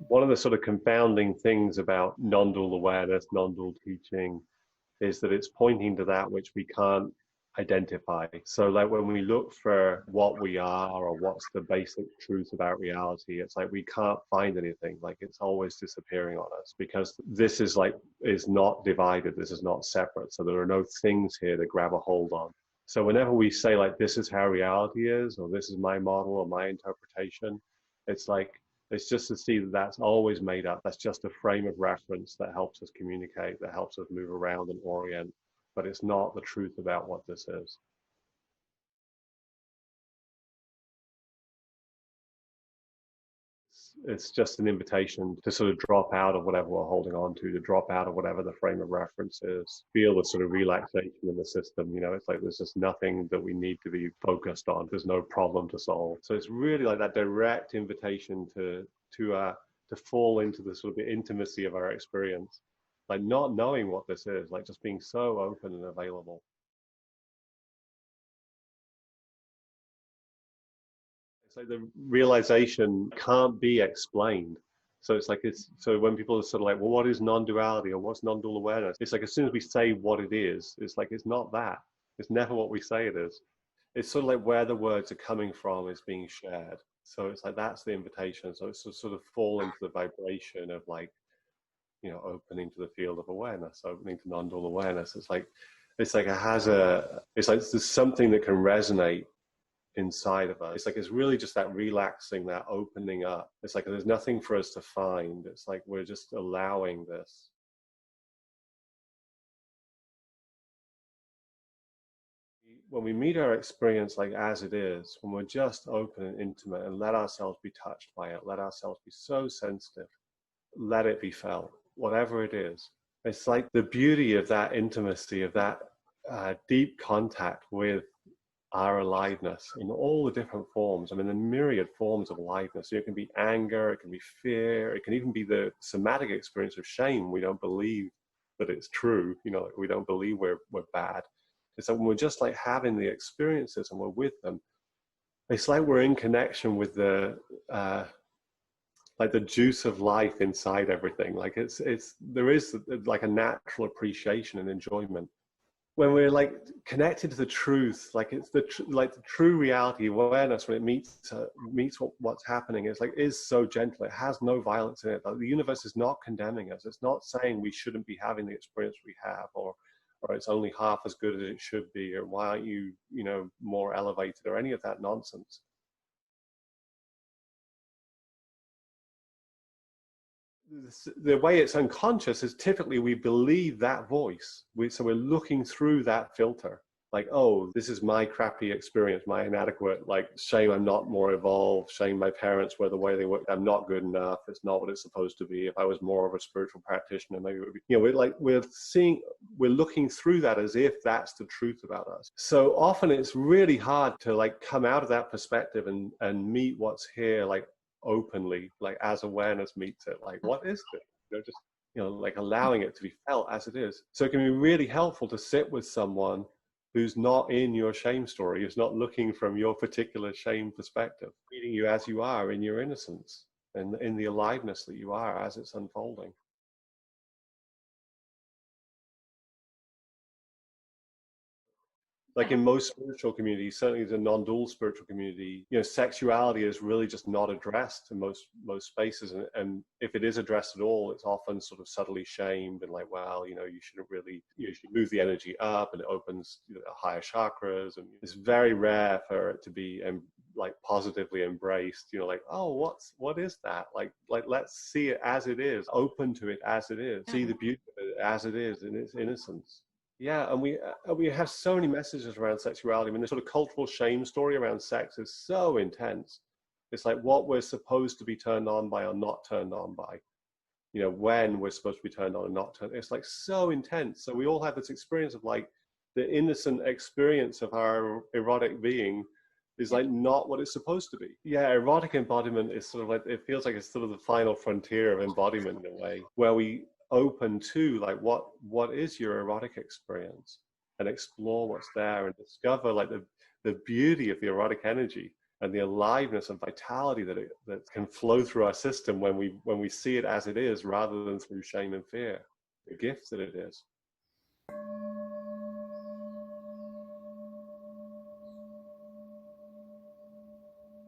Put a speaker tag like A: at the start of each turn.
A: One of the sort of confounding things about non-dual awareness, non-dual teaching, is that it's pointing to that which we can't identify. So like when we look for what we are or what's the basic truth about reality, it's like we can't find anything. Like it's always disappearing on us because this is not divided. This is not separate. So there are no things here to grab a hold on. So whenever we say like, this is how reality is, or this is my model or my interpretation, it's like, it's just to see that that's always made up. That's just a frame of reference that helps us communicate, that helps us move around and orient, but it's not the truth about what this is. It's just an invitation to sort of drop out of whatever we're holding on to drop out of whatever the frame of reference is, feel the sort of relaxation in the system. You know, it's like there's just nothing that we need to be focused on. There's no problem to solve. So it's really like that direct invitation to fall into the sort of the intimacy of our experience, like not knowing what this is, like just being so open and available. It's like the realization can't be explained. So it's like so when people are sort of like, well, what is non-duality or what's non-dual awareness? It's like as soon as we say what it is, it's like it's not that. It's never what we say it is. It's sort of like where the words are coming from is being shared. So it's like that's the invitation. So it's to sort of fall into the vibration of like, you know, opening to the field of awareness, opening to non-dual awareness. It's like it's like there's something that can resonate inside of us. It's like it's really just that relaxing, that opening up. It's like there's nothing for us to find. It's like we're just allowing this. When we meet our experience like as it is, when we're just open and intimate and let ourselves be touched by it, let ourselves be so sensitive, let it be felt, whatever it is. It's like the beauty of that intimacy, of that deep contact with our aliveness in all the different forms. I mean, the myriad forms of aliveness. It can be anger, it can be fear, it can even be the somatic experience of shame. We don't believe that it's true, you know, we don't believe we're bad. It's like when we're just like having the experiences and we're with them, it's like we're in connection with the like the juice of life inside everything. Like there is like a natural appreciation and enjoyment when we're like connected to the truth. Like it's the true reality awareness, when it meets what's happening, it's like is so gentle. It has no violence in it. Like the universe is not condemning us. It's not saying we shouldn't be having the experience we have, or it's only half as good as it should be, or why aren't you, you know, more elevated, or any of that nonsense. The way it's unconscious is typically we believe that voice. So we're looking through that filter. Like, oh, this is my crappy experience, my inadequate, like shame I'm not more evolved, shame my parents were the way they were, I'm not good enough, it's not what it's supposed to be. If I was more of a spiritual practitioner, maybe it would be, you know, we're looking through that as if that's the truth about us. So often it's really hard to like come out of that perspective and meet what's here, like openly, like as awareness meets it, like what is this, you know, just, you know, like allowing it to be felt as it is. So it can be really helpful to sit with someone who's not in your shame story, who's not looking from your particular shame perspective, meeting you as you are in your innocence and in the aliveness that you are as it's unfolding. Like in most spiritual communities, certainly the non-dual spiritual community, you know, sexuality is really just not addressed in most spaces. And if it is addressed at all, it's often sort of subtly shamed and like, well, you know, you shouldn't really, you should move the energy up, and it opens, you know, higher chakras. And it's very rare for it to be like positively embraced, you know, like, oh, what is that? Like let's see it as it is, open to it as it is, see the beauty of it as it is in its innocence. Yeah, and we have so many messages around sexuality. I mean, the sort of cultural shame story around sex is so intense. It's like what we're supposed to be turned on by or not turned on by. You know, when we're supposed to be turned on and not turned. It's like so intense. So we all have this experience of like the innocent experience of our erotic being is like not what it's supposed to be. Yeah, erotic embodiment is sort of like, it feels like it's sort of the final frontier of embodiment in a way, where we open to like what is your erotic experience and explore what's there and discover like the beauty of the erotic energy. and the aliveness and vitality that can flow through our system when we see it as it is rather than through shame and fear, the gift that it is.